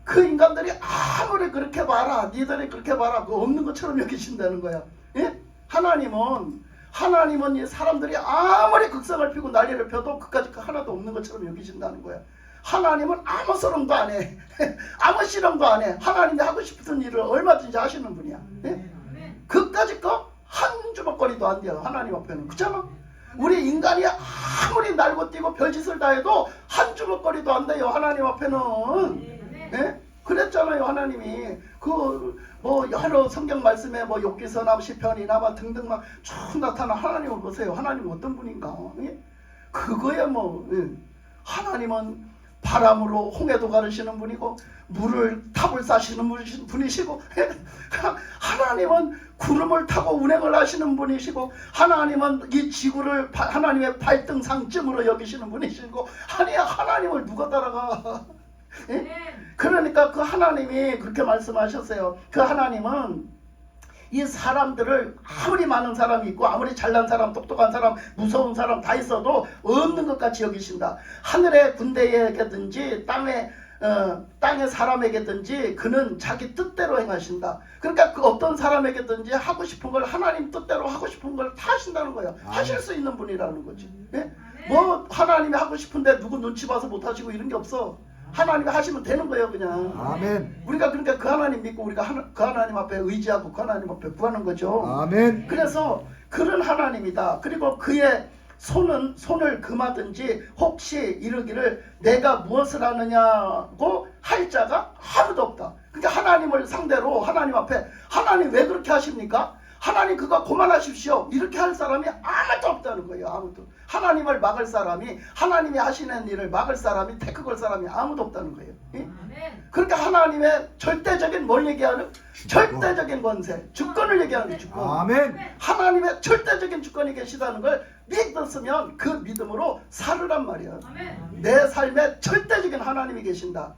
그 인간들이 아무리 그렇게 말아, 니들이 그렇게 말아, 그 없는 것처럼 여기신다는 거야. 예? 하나님은 이 사람들이 아무리 극성을 피고 난리를 펴도 그까짓 거 하나도 없는 것처럼 여기신다는 거야. 하나님은 아무 소름도 안 해. 아무 실험도 안 해. 하나님이 하고 싶은 일을 얼마든지 하시는 분이야. 예? 그까짓 거 한 주먹거리도 안 돼요. 하나님 앞에는. 그렇잖아? 우리 인간이 아무리 날고 뛰고 별짓을 다 해도 한 주먹거리도 안 돼요. 하나님 앞에는. 예? 그랬잖아요. 하나님이 여러 성경 말씀에 욥기서나 시편이나 등등 막 쭉 나타나. 하나님을 보세요. 하나님은 어떤 분인가? 예? 그거야 예. 하나님은 바람으로 홍해도 가르시는 분이고 탑을 싸시는 분이시고, 하나님은 구름을 타고 운행을 하시는 분이시고, 하나님은 이 지구를 하나님의 발등상쯤으로 여기시는 분이시고, 하나님을 누가 따라가? 예? 그러니까 그 하나님이 그렇게 말씀하셨어요. 그 하나님은 이 사람들을 아무리 많은 사람이 있고 아무리 잘난 사람, 똑똑한 사람, 무서운 사람 다 있어도 없는 것 같이 여기신다. 하늘의 군대에게든지 땅의 사람에게든지 그는 자기 뜻대로 행하신다. 그러니까 그 어떤 사람에게든지 하고 싶은 걸, 하나님 뜻대로 하고 싶은 걸 다 하신다는 거예요. 하실 수 있는 분이라는 거지. 예? 하나님이 하고 싶은데 누구 눈치 봐서 못 하시고 이런 게 없어. 하나님이 하시면 되는 거예요, 그냥. 아멘. 우리가 그러니까 그 하나님 믿고 우리가 그 하나님 앞에 의지하고 그 하나님 앞에 구하는 거죠. 아멘. 그래서 그런 하나님이다. 그리고 그의 손을 금하든지 혹시 이르기를 내가 무엇을 하느냐고 할 자가 아무도 없다. 그러니까 하나님을 상대로 하나님 앞에, 하나님 왜 그렇게 하십니까? 하나님 그거 그만하십시오, 이렇게 할 사람이 아무도 없다는 거예요. 아무도. 하나님을 막을 사람이, 하나님이 하시는 일을 막을 사람이, 태클 걸 사람이 아무도 없다는 거예요. 예? 그러니까 하나님의 절대적인 뭘 얘기하는? 절대적인 권세, 주권을 얘기하는 거예요. 주권. 아멘. 하나님의 절대적인 주권이 계시다는 걸 믿었으면 그 믿음으로 살으란 말이야. 내 삶에 절대적인 하나님이 계신다.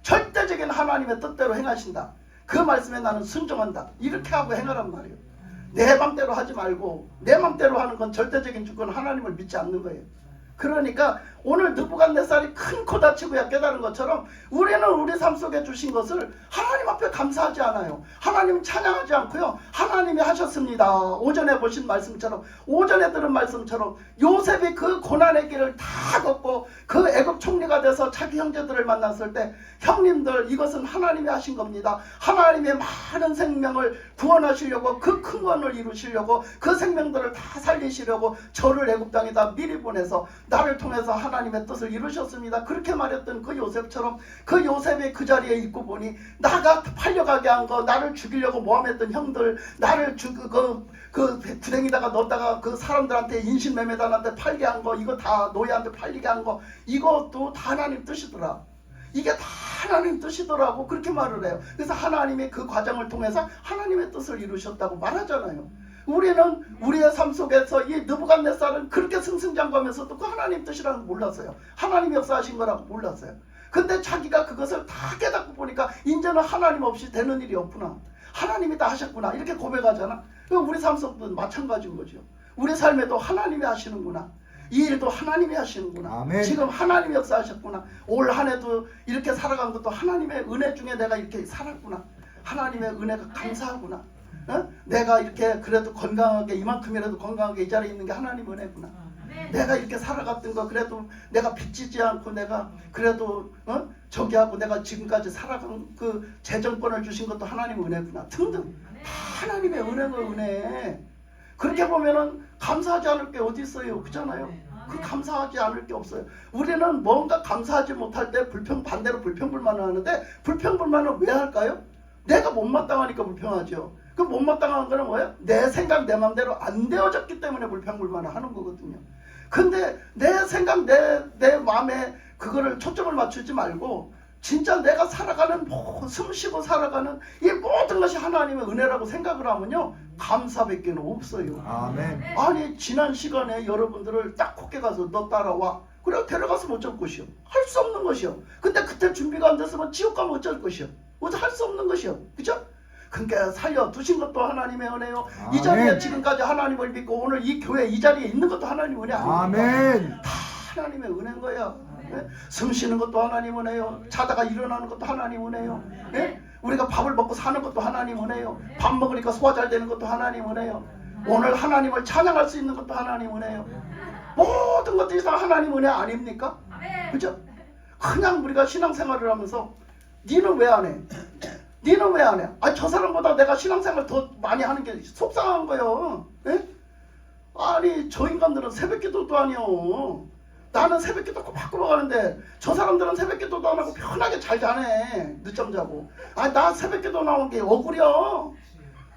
절대적인 하나님의 뜻대로 행하신다. 그 말씀에 나는 순종한다. 이렇게 하고 행하란 말이에요. 내 맘대로 하지 말고, 내 맘대로 하는 건 절대적인 주권 하나님을 믿지 않는 거예요. 그러니까 오늘 느부갓네살이 큰 코 다치고야 깨달은 것처럼 우리는 우리 삶 속에 주신 것을 하나님 앞에 감사하지 않아요. 하나님 찬양하지 않고요. 하나님이 하셨습니다. 오전에 보신 말씀처럼, 오전에 들은 말씀처럼 요셉이 그 고난의 길을 다 걷고 그 애굽 총리가 돼서 자기 형제들을 만났을 때, 형님들 이것은 하나님이 하신 겁니다. 하나님의 많은 생명을 구원하시려고, 그 큰 구원을 이루시려고, 그 생명들을 다 살리시려고 저를 애굽 땅에다 미리 보내서 나를 통해서 하나님의 뜻을 이루셨습니다. 그렇게 말했던 그 요셉처럼, 그 요셉이 그 자리에 있고 보니 나가 팔려가게 한 거, 나를 죽이려고 모함했던 형들, 나를 그 구덩이다가 넣었다가 그 사람들한테 인신매매단한테 팔게 한 거, 이거 다 노예한테 팔리게 한 거, 이것도 다 하나님 뜻이더라. 이게 다 하나님 뜻이더라고. 그렇게 말을 해요. 그래서 하나님이 그 과정을 통해서 하나님의 뜻을 이루셨다고 말하잖아요. 우리는 우리의 삶 속에서 이 느부갓네살은 그렇게 승승장구하면서도 그 하나님 뜻이라는 걸 몰랐어요. 하나님이 역사하신 거라고 몰랐어요. 근데 자기가 그것을 다 깨닫고 보니까 이제는 하나님 없이 되는 일이 없구나. 하나님이 다 하셨구나. 이렇게 고백하잖아. 우리 삶 속도 마찬가지인 거죠. 우리 삶에도 하나님이 하시는구나. 이 일도 하나님이 하시는구나. 아멘. 지금 하나님이 역사하셨구나. 올 한 해도 이렇게 살아간 것도 하나님의 은혜 중에 내가 이렇게 살았구나. 하나님의 은혜가 감사하구나. 어? 내가 이렇게 그래도 건강하게, 이만큼이라도 건강하게 이 자리에 있는 게 하나님 은혜구나. 내가 이렇게 살아갔던 거 그래도 내가 빚지지 않고 내가 그래도 저기 하고 내가 지금까지 살아간 그 재정권을 주신 것도 하나님 은혜구나. 등등 다 하나님의 은혜가 은혜. 그렇게 보면은 감사하지 않을 게 어디 있어요? 그렇잖아요. 그 감사하지 않을 게 없어요. 우리는 뭔가 감사하지 못할 때 반대로 불평불만을 하는데, 불평불만을 왜 할까요? 내가 못마땅하니까 불평하죠. 그 못마땅한 거는 뭐예요? 내 생각 내 맘대로 안 되어졌기 때문에 불평불만을 하는 거거든요. 근데 내 생각 내 마음에 그거를 초점을 맞추지 말고 진짜 내가 살아가는 숨 쉬고 살아가는 이 모든 것이 하나님의 은혜라고 생각을 하면요, 감사밖에 없어요. 아멘. 아니 지난 시간에 여러분들을 딱 콧게 가서 너 따라와, 그래 데려가서 어쩔 것이요? 할 수 없는 것이요. 근데 그때 준비가 안 됐으면 지옥 가면 어쩔 것이요? 어째 할 수 없는 것이요. 그죠? 그러니까 살려두신 것도 하나님의 은혜요. 이 자리에 아멘. 지금까지 하나님을 믿고 오늘 이 교회 이 자리에 있는 것도 하나님 은혜 아닙니까? 아멘. 다 하나님의 은혜인 거야. 네? 숨 쉬는 것도 하나님 은혜요. 자다가 일어나는 것도 하나님 은혜요. 네? 우리가 밥을 먹고 사는 것도 하나님 은혜요. 밥 먹으니까 소화 잘 되는 것도 하나님 은혜요. 오늘 하나님을 찬양할 수 있는 것도 하나님 은혜요. 모든 것들이 다 하나님 은혜 아닙니까? 그죠? 그냥 우리가 신앙생활을 하면서 니는 왜 안 해? 니는 왜 안 해? 아, 저 사람보다 내가 신앙생활 더 많이 하는 게 속상한 거예요. 예? 아니 저 인간들은 새벽기도도 아니요. 나는 새벽기도 꼬박꼬박 하는데 저 사람들은 새벽기도도 안 하고 편하게 잘 자네. 늦잠 자고. 아, 나 새벽기도 나온 게 억울해요.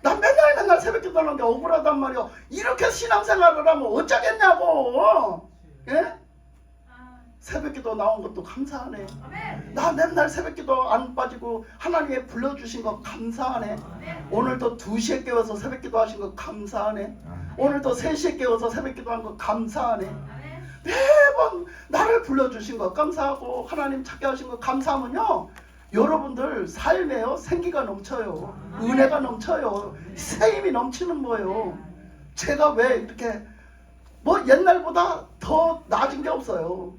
난 맨날 새벽기도 나온 게 억울하단 말이요. 이렇게 신앙생활을 하면 어쩌겠냐고. 예? 새벽기도 나온 것도 감사하네. 나 맨날 새벽기도 안 빠지고 하나님이 불러주신 거 감사하네. 오늘도 2시에 깨워서 새벽기도 하신 거 감사하네. 오늘도 3시에 깨워서 새벽기도 한 거 감사하네. 매번 나를 불러주신 거 감사하고 하나님 찾게 하신 거 감사하면요, 여러분들 삶에요 생기가 넘쳐요. 은혜가 넘쳐요. 새 힘이 넘치는 거예요. 제가 왜 이렇게 뭐 옛날보다 더 나아진 게 없어요.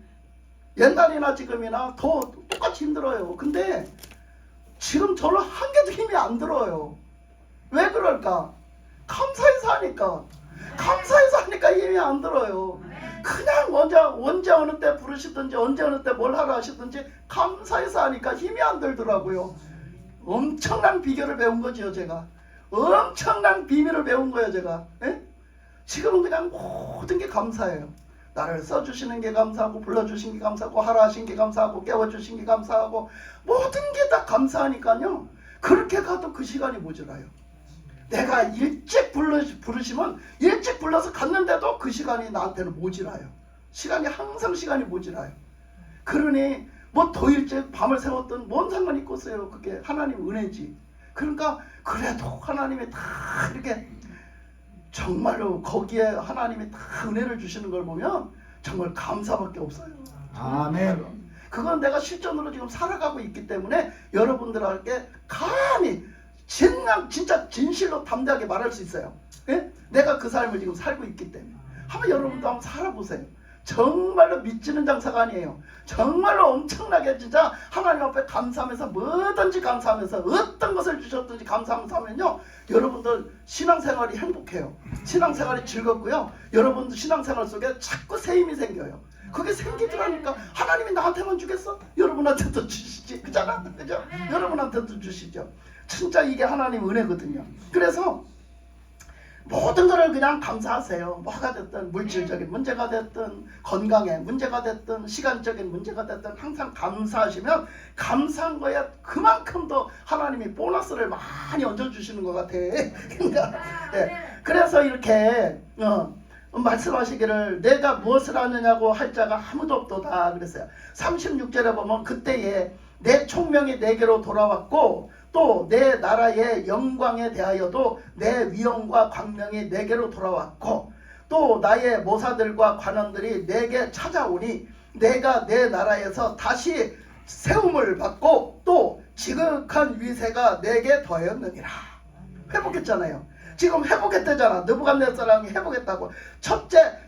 옛날이나 지금이나 더 똑같이 힘들어요. 근데 지금 저는 한 개도 힘이 안 들어요. 왜 그럴까? 감사해서 하니까. 감사해서 하니까 힘이 안 들어요. 그냥 언제 어느 때 부르시든지 언제 어느 때 뭘 하라 하시든지 감사해서 하니까 힘이 안 들더라고요. 엄청난 비결을 배운 거지요, 제가. 엄청난 비밀을 배운 거예요, 제가. 에? 지금은 그냥 모든 게 감사해요. 나를 써주시는 게 감사하고, 불러주신 게 감사하고, 하라 하신 게 감사하고, 깨워주신 게 감사하고, 모든 게 다 감사하니까요, 그렇게 가도 그 시간이 모자라요. 내가 일찍 부르시면 일찍 불러서 갔는데도 그 시간이 나한테는 모자라요. 항상 시간이 모자라요. 그러니 뭐 더 일찍 밤을 새웠던 뭔 상관이 있겠어요. 그게 하나님 은혜지. 그러니까 그래도 하나님이 다 이렇게 정말로 거기에 하나님이 다 은혜를 주시는 걸 보면 정말 감사밖에 없어요. 아멘. 그건 내가 실전으로 지금 살아가고 있기 때문에 여러분들에게 감히 진짜 진실로 담대하게 말할 수 있어요. 예? 내가 그 삶을 지금 살고 있기 때문에. 한번 여러분도 한번 살아보세요. 정말로 미치는 장사가 아니에요. 정말로 엄청나게 진짜 하나님 앞에 감사하면서 뭐든지 감사하면서 어떤 것을 주셨든지 감사하면서 하면요, 여러분들 신앙생활이 행복해요. 신앙생활이 즐겁고요. 여러분들 신앙생활 속에 자꾸 새 힘이 생겨요. 그게 생기더라니까. 하나님이 나한테만 주겠어? 여러분한테도 주시지. 그잖아? 그죠? 여러분한테도 주시죠. 진짜 이게 하나님 은혜거든요. 그래서 모든 것을 그냥 감사하세요. 뭐가 됐든 물질적인 문제가 됐든 건강의 문제가 됐든 시간적인 문제가 됐든 항상 감사하시면 감사한 거에 그만큼 더 하나님이 보너스를 많이 얹어주시는 것 같아. 그러니까 그래서 이렇게 말씀하시기를 내가 무엇을 하느냐고 할 자가 아무도 없도다 그랬어요. 36절에 보면 그때에 내 총명이 내게로 돌아왔고 또 내 나라의 영광에 대하여도 내 위엄과 광명이 내게로 돌아왔고 또 나의 모사들과 관원들이 내게 찾아오니 내가 내 나라에서 다시 세움을 받고 또 지극한 위세가 내게 더하였느니라. 회복했잖아요. 지금 회복했대잖아. 느부갓네살이 회복했다고. 첫째,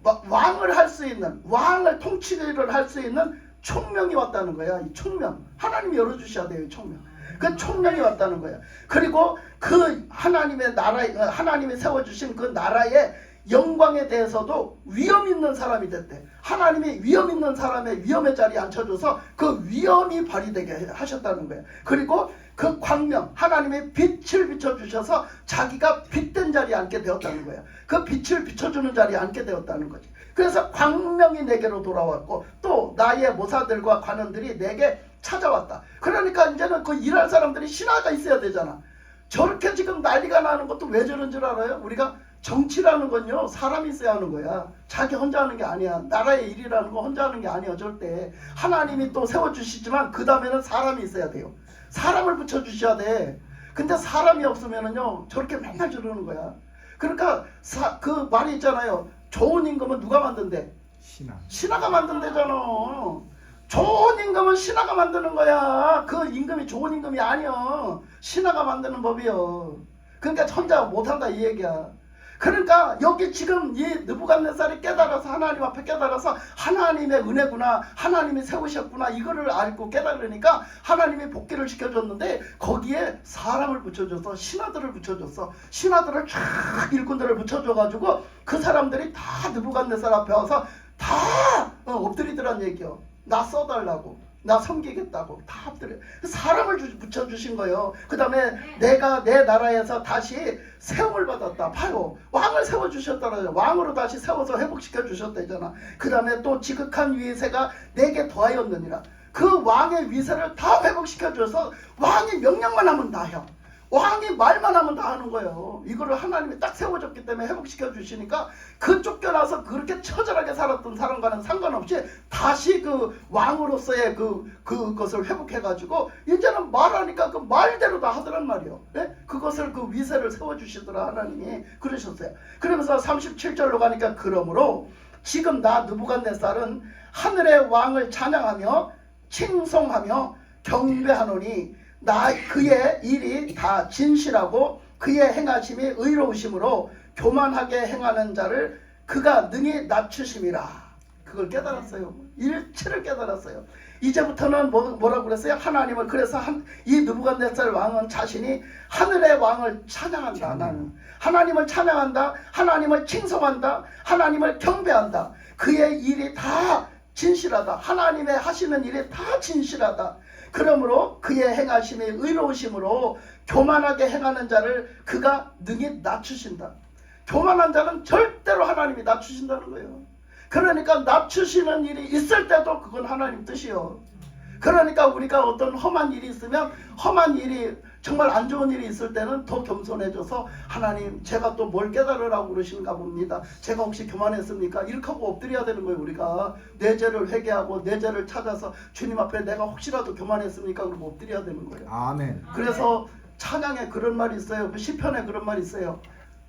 왕을 할 수 있는, 왕을 통치를 할 수 있는 총명이 왔다는 거야. 이 총명. 하나님이 열어주셔야 돼요. 이 총명. 그 총명이 왔다는 거예요. 그리고 그 하나님의 나라, 하나님이 세워주신 그 나라의 영광에 대해서도 위엄 있는 사람이 됐대. 하나님이 위엄 있는 사람의 위엄의 자리에 앉혀줘서 그 위엄이 발휘되게 하셨다는 거예요. 그리고 그 광명, 하나님의 빛을 비춰주셔서 자기가 빛된 자리에 앉게 되었다는 거예요. 그 빛을 비춰주는 자리에 앉게 되었다는 거지. 그래서 광명이 내게로 돌아왔고 또 나의 모사들과 관원들이 내게 찾아왔다. 그러니까 이제는 그 일할 사람들이 신화가 있어야 되잖아. 저렇게 지금 난리가 나는 것도 왜 저런 줄 알아요? 우리가 정치라는 건요, 사람이 있어야 하는 거야. 자기 혼자 하는 게 아니야. 나라의 일이라는 거 혼자 하는 게 아니야. 절대. 하나님이 또 세워주시지만 그 다음에는 사람이 있어야 돼요. 사람을 붙여주셔야 돼. 근데 사람이 없으면은요, 저렇게 맨날 저러는 거야. 그러니까 그 말이 있잖아요. 좋은 임금은 누가 만든대? 신하가 만든대잖아. 좋은 임금은 신하가 만드는 거야. 그 임금이 좋은 임금이 아니야. 신하가 만드는 법이요. 그러니까 혼자 못한다 이 얘기야. 그러니까 여기 지금 이 느부갓네살이 깨달아서 하나님 앞에 깨달아서 하나님의 은혜구나, 하나님이 세우셨구나, 이거를 알고 깨달으니까 하나님이 복귀를 시켜줬는데 거기에 사람을 붙여줘서 신하들을 붙여줬어. 신하들을 쫙 일꾼들을 붙여줘가지고 그 사람들이 다 느부갓네살 앞에 와서 다 엎드리더란 얘기요. 나 써달라고, 나 섬기겠다고 다 엎드려. 사람을 붙여주신 거예요. 그 다음에 내가 내 나라에서 다시 세움을 받았다. 봐요. 왕을 세워주셨다라요. 왕으로 다시 세워서 회복시켜 주셨다잖아. 그 다음에 또 지극한 위세가 내게 더하였느니라. 그 왕의 위세를 다 회복시켜 줘서 왕이 명령만 하면 다해요. 왕이 말만 하면 다 하는 거예요. 이거를 하나님이 딱 세워줬기 때문에 회복시켜 주시니까 그 쫓겨나서 그렇게 처절하게 살았던 사람과는 상관없이 다시 그 왕으로서의 그것을 회복해가지고 이제는 말하니까 그 말대로 다 하더란 말이에요. 네? 그것을 그 위세를 세워주시더라 하나님이 그러셨어요. 그러면서 37절로 가니까 그러므로 지금 나 느부갓네살은 하늘의 왕을 찬양하며 칭송하며 경배하노니 나 그의 일이 다 진실하고 그의 행하심이 의로우심으로 교만하게 행하는 자를 그가 능히 낮추심이라. 그걸 깨달았어요. 일체를 깨달았어요. 이제부터는 뭐라고 그랬어요? 하나님을. 그래서 이 느부갓네살 왕은 자신이 하늘의 왕을 찬양한다. 나는 하나님을 찬양한다. 하나님을 칭송한다. 하나님을 경배한다. 그의 일이 다 진실하다. 하나님의 하시는 일이 다 진실하다. 그러므로 그의 행하심이 의로우심으로 교만하게 행하는 자를 그가 능히 낮추신다. 교만한 자는 절대로 하나님이 낮추신다는 거예요. 그러니까 낮추시는 일이 있을 때도 그건 하나님 뜻이요. 그러니까 우리가 어떤 험한 일이 있으면 험한 일이 정말 안 좋은 일이 있을 때는 더 겸손해져서 하나님 제가 또 뭘 깨달으라고 그러시는가 봅니다. 제가 혹시 교만했습니까? 이렇게 하고 엎드려야 되는 거예요. 우리가 내 죄를 회개하고 내 죄를 찾아서 주님 앞에 내가 혹시라도 교만했습니까? 그러고 엎드려야 되는 거예요. 아멘. 그래서 찬양에 그런 말이 있어요. 그 시편에 그런 말이 있어요.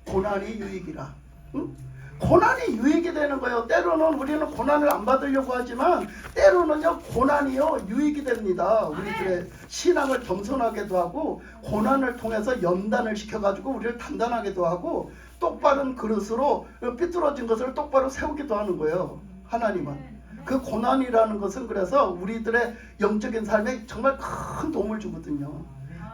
고난이 유익이라. 응? 고난이 유익이 되는 거예요. 때로는 우리는 고난을 안 받으려고 하지만 때로는요 고난이요 유익이 됩니다. 우리들의 신앙을 겸손하게도 하고 고난을 통해서 연단을 시켜가지고 우리를 단단하게도 하고 똑바른 그릇으로 삐뚤어진 것을 똑바로 세우기도 하는 거예요. 하나님은. 그 고난이라는 것은 그래서 우리들의 영적인 삶에 정말 큰 도움을 주거든요.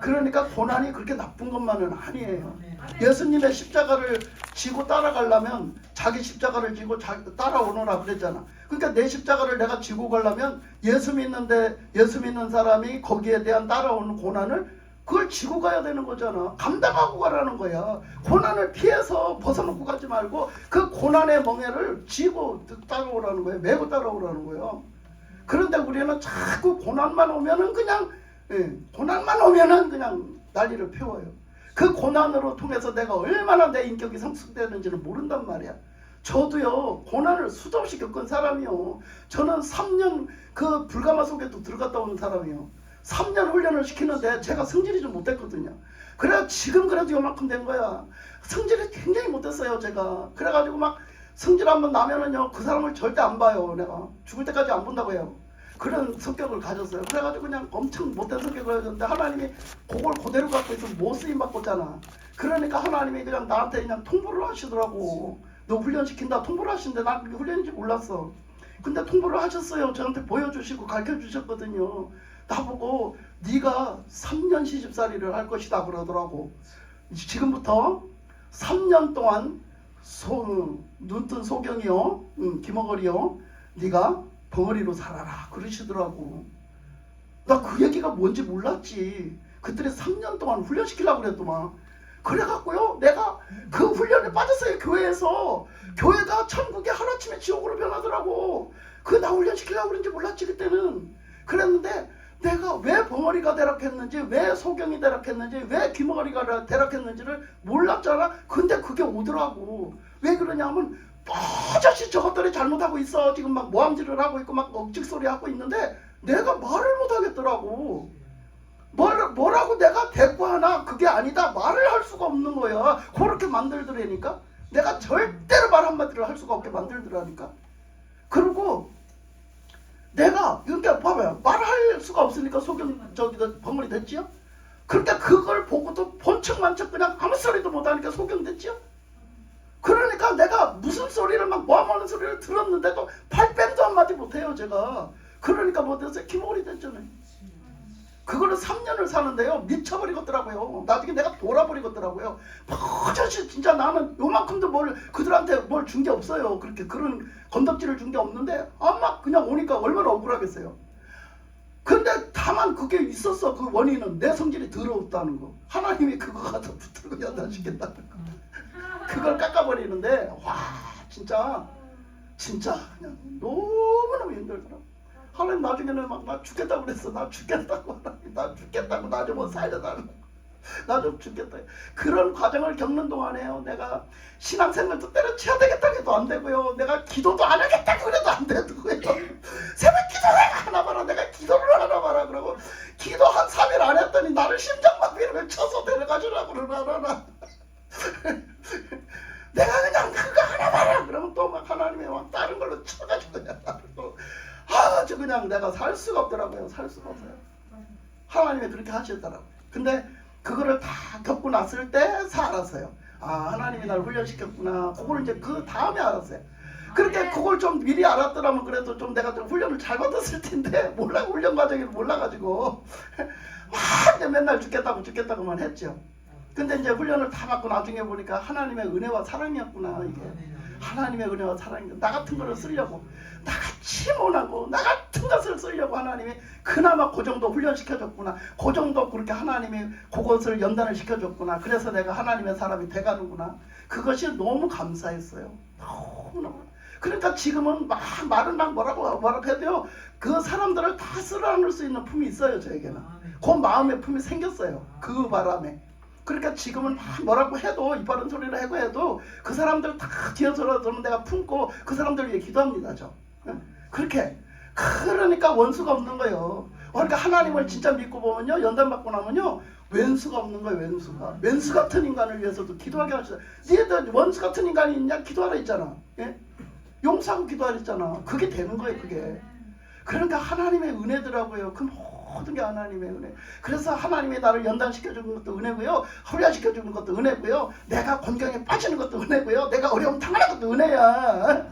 그러니까 고난이 그렇게 나쁜 것만은 아니에요. 예수님의 십자가를 지고 따라가려면 자기 십자가를 지고 따라오너라 그랬잖아. 그러니까 내 십자가를 내가 지고 가려면 예수 믿는 사람이 거기에 대한 따라오는 고난을 그걸 지고 가야 되는 거잖아. 감당하고 가라는 거야. 고난을 피해서 벗어놓고 가지 말고 그 고난의 멍에를 지고 따라오라는 거예요. 메고 따라오라는 거예요. 그런데 우리는 자꾸 고난만 오면은 그냥 난리를 피워요. 그 고난으로 통해서 내가 얼마나 내 인격이 성숙되는지를 모른단 말이야. 저도요 고난을 수도 없이 겪은 사람이요. 저는 3년 그 불가마속에도 들어갔다 온 사람이요. 3년 훈련을 시키는데 제가 성질이 좀 못됐거든요. 그래야 지금 그래도 요만큼 된 거야. 성질이 굉장히 못됐어요 제가. 그래가지고 막 성질 한번 나면은요 그 사람을 절대 안 봐요. 내가 죽을 때까지 안 본다고 해요. 그런 성격을 가졌어요. 그래가지고 그냥 엄청 못된 성격을 가졌는데 하나님이 그걸 그대로 갖고 있으면 못 쓰임 받고잖아. 그러니까 하나님이 그냥 나한테 그냥 통보를 하시더라고. 너 훈련시킨다 통보를 하시는데 난 그게 훈련인지 몰랐어. 근데 통보를 하셨어요. 저한테 보여주시고 가르쳐주셨거든요. 나보고 네가 3년 시집살이를 할 것이다 그러더라고. 지금부터 3년 동안 눈뜬 소경이요 기머거리요 네가 벙어리로 살아라 그러시더라고. 나 그 얘기가 뭔지 몰랐지. 그들이 3년 동안 훈련시키려고 그랬더만. 그래갖고요 내가 그 훈련에 빠졌어요. 교회에서. 교회가 천국이 하루아침에 지옥으로 변하더라고. 그 나 훈련시키려고 그런지 몰랐지 그때는. 그랬는데 내가 왜 벙어리가 대락했는지, 왜 소경이 대락했는지, 왜 귀머거리가 대락했는지를 몰랐잖아. 근데 그게 오더라고. 왜 그러냐면 또다시 저것들이 잘못하고 있어. 지금 막 모함질을 하고 있고 막 억직소리 하고 있는데 내가 말을 못하겠더라고. 뭐라고 내가 대꾸하나. 그게 아니다. 말을 할 수가 없는 거야. 그렇게 만들더라니까. 내가 절대로 말 한마디를 할 수가 없게 만들더라니까. 그리고 내가 그러니까 봐봐요. 말할 수가 없으니까 벙어리 됐지요. 그러니까 그걸 보고도 본척만척 그냥 아무 소리도 못하니까 소경됐지요. 그러니까 내가 무슨 소리를 막 모함하는 소리를 들었는데도 발뺌도 한마디 못해요 제가. 그러니까 뭐 됐어요? 기머거리 됐잖아요. 그거를 3년을 사는데요 미쳐버리겠더라고요. 나중에 내가 돌아버리겠더라고요. 버젓이 진짜 나는 요만큼도 그들한테 뭘 준 게 없어요. 그렇게 그런 건덕지를 준 게 없는데 아마 그냥 오니까 얼마나 억울하겠어요. 근데 다만 그게 있었어. 그 원인은 내 성질이 더러웠다는 거. 하나님이 그거 갖다 붙들고 연단시켰다는 거. 그걸 깎아버리는데 와 진짜 그냥 너무너무 힘들더라고. 하나님 나중에는 막 나 죽겠다고 그랬어. 나 죽겠다고 하나님 나 죽겠다고 나 좀 살려달라고 나 좀 죽겠다. 그런 과정을 겪는 동안에요 내가 신앙생활도 때려쳐야 되겠다 해도 안 되고요. 내가 기도도 안 하겠다고 그래도 안 되고요. 새벽 기도 내가 하나 봐라. 내가 기도를 하나 봐라. 그러고 기도 한 3일 안 했더니 나를 심장마비를 쳐서 데려가주라고 그러나 내가 그냥 그거 하나 봐라. 그러면 또 막 하나님이 막 다른 걸로 쳐가지고 그냥 나를 또 아주 그냥 내가 살 수가 없더라고요. 살 수가 없어요. 하나님이 그렇게 하시더라고요. 근데 그거를 다 겪고 났을 때 알았어요. 아 하나님이 날 훈련시켰구나. 그걸 이제 그 다음에 알았어요. 그렇게 그걸 좀 미리 알았더라면 그래도 좀 내가 좀 훈련을 잘 받았을 텐데 훈련 과정을 몰라가지고 막 이제 맨날 죽겠다고만 했죠. 근데 이제 훈련을 다 받고 나중에 보니까 하나님의 은혜와 사랑이었구나. 이게 하나님의 은혜와 사랑이 나 같은 거를 쓰려고 나같이 못하고 나 같은 것을 쓰려고 하나님이 그나마 그 정도 훈련시켜줬구나. 그 정도 그렇게 하나님이 그것을 연단을 시켜줬구나. 그래서 내가 하나님의 사람이 돼가는구나. 그것이 너무 감사했어요. 너무너무. 그러니까 지금은 막 말은 막 뭐라고 해도요 그 사람들을 다 쓸어안을 수 있는 품이 있어요 저에게는. 그 마음의 품이 생겼어요 그 바람에. 그러니까 지금은 막 뭐라고 해도 이빠른 소리를 하고 해도 그 사람들 다 뒤에서라도 내가 품고 그 사람들 위해 기도합니다 저. 그렇게. 그러니까 원수가 없는 거예요. 그러니까 하나님을 진짜 믿고 보면요 연단 받고 나면요 왼수가 없는 거예요. 왼수 같은 인간을 위해서도 기도하게 하시죠. 니들 원수 같은 인간이 있냐? 기도하라 했잖아. 예? 용서하고 기도하라 했잖아. 그게 되는 거예요 그게. 그러니까 하나님의 은혜더라고요. 그 모든 게 하나님의 은혜. 그래서 하나님이 나를 연단시켜주는 것도 은혜고요. 훈련시켜주는 것도 은혜고요. 내가 곤경에 빠지는 것도 은혜고요. 내가 어려움 당하는 것도 은혜야.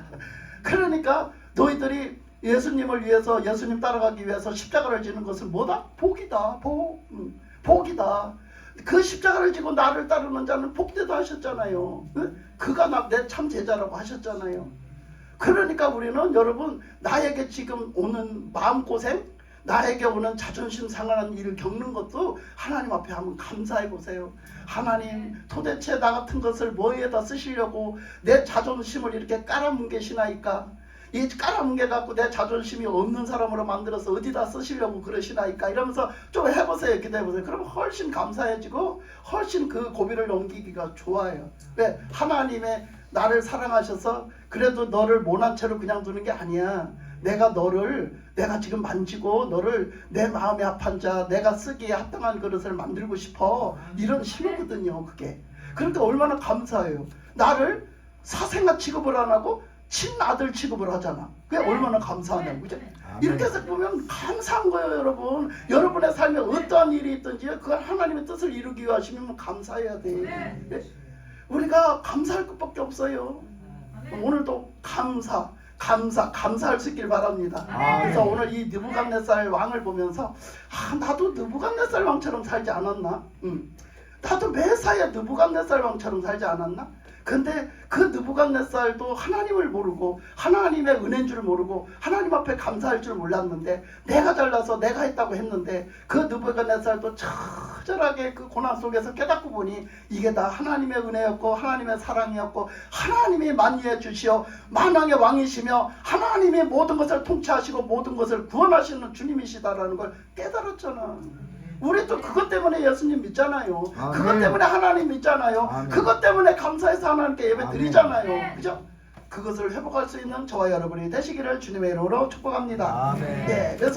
그러니까 너희들이 예수님을 위해서 예수님 따라가기 위해서 십자가를 지는 것은 뭐다? 복이다. 복이다. 그 십자가를 지고 나를 따르는 자는 복되다 하셨잖아요. 그가 내 참 제자라고 하셨잖아요. 그러니까 우리는 여러분 나에게 지금 오는 마음고생, 나에게 오는 자존심 상하는 일을 겪는 것도 하나님 앞에 한번 감사해 보세요. 하나님 도대체 나 같은 것을 뭐에다 쓰시려고 내 자존심을 이렇게 깔아뭉개시나이까? 이 깔아뭉개 갖고 내 자존심이 없는 사람으로 만들어서 어디다 쓰시려고 그러시나이까? 이러면서 좀 해보세요. 기도해보세요. 그럼 훨씬 감사해지고 훨씬 그 고비를 넘기기가 좋아요. 왜? 하나님의 나를 사랑하셔서 그래도 너를 모난 채로 그냥 두는 게 아니야. 내가 지금 만지고 너를 내 마음에 합한 자, 내가 쓰기에 합당한 그릇을 만들고 싶어. 이런 신호거든요, 그게. 그러니까 얼마나 감사해요. 나를 사생아 취급을 안 하고 친아들 취급을 하잖아. 그게 얼마나 감사하냐고, 그죠? 이렇게 해서 보면 감사한 거예요, 여러분. 여러분의 삶에 어떠한 일이 있든지 그건 하나님의 뜻을 이루기 위하시면 감사해야 돼. 우리가 감사할 것밖에 없어요. 오늘도 감사할 수 있길 바랍니다. 그래서 오늘 이 느부갓네살 왕을 보면서 나도 느부갓네살 왕처럼 살지 않았나? 나도 메사야 느부갓네살 왕처럼 살지 않았나? 근데 그 느부갓네살도 하나님을 모르고 하나님의 은혜인 줄 모르고 하나님 앞에 감사할 줄 몰랐는데 내가 잘나서 내가 했다고 했는데 그 느부갓네살도 처절하게 그 고난 속에서 깨닫고 보니 이게 다 하나님의 은혜였고 하나님의 사랑이었고 하나님이 만유해 주시어 만왕의 왕이시며 하나님이 모든 것을 통치하시고 모든 것을 구원하시는 주님이시다라는 걸 깨달았잖아. 우리도 그것 때문에 예수님 믿잖아요. 아멘. 그것 때문에 하나님 믿잖아요. 아멘. 그것 때문에 감사해서 하나님께 예배 아멘. 드리잖아요. 그죠? 그것을 회복할 수 있는 저와 여러분이 되시기를 주님의 이름으로 축복합니다. 아멘. 예, 그래서